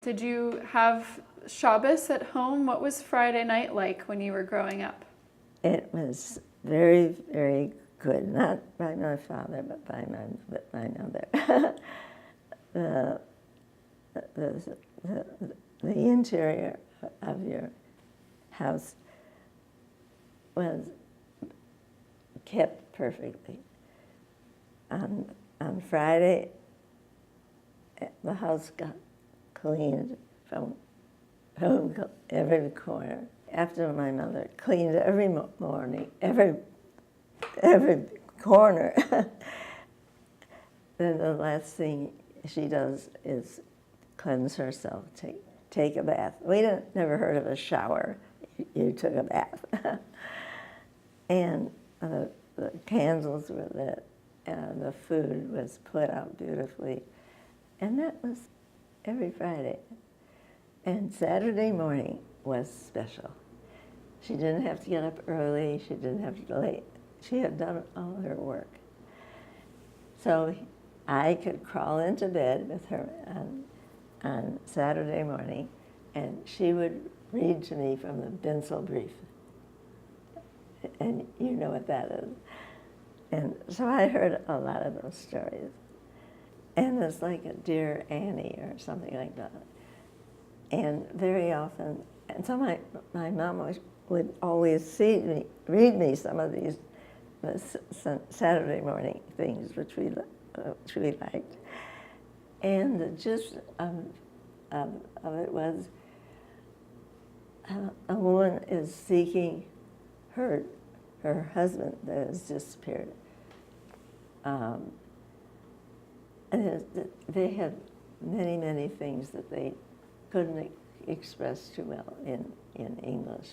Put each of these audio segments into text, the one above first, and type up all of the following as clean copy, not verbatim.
Did you have Shabes at home? What was Friday night like when you were growing up? It was very, very good. Not by my father, but by my mother. the interior of your house was kept perfectly. On Friday, the house got cleaned from every corner. After my mother cleaned every morning, every corner, then the last thing she does is cleanse herself, take a bath. We never heard of a shower. You took a bath. And the candles were lit, and the food was put out beautifully. And that was every Friday. And Saturday morning was special. She didn't have to get up early. She didn't have to go late. She had done all her work. So I could crawl into bed with her on Saturday morning, and she would read to me from the Bintl Brief. And you know what that is. And so I heard a lot of those stories. And it's like a Dear Annie or something like that. And very often, and so my mom would always read me some of these Saturday morning things, which we liked. And the gist of it was a woman is seeking her husband that has disappeared. And they had many, many things that they couldn't express too well in English.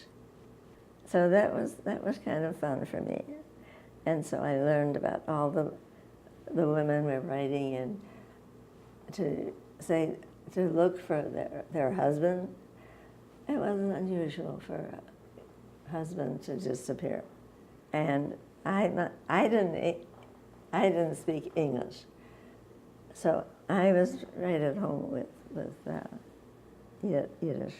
So that was kind of fun for me. And so I learned about all the women were writing in to look for their husband. It wasn't unusual for a husband to disappear. And I didn't speak English. So I was right at home with Yiddish.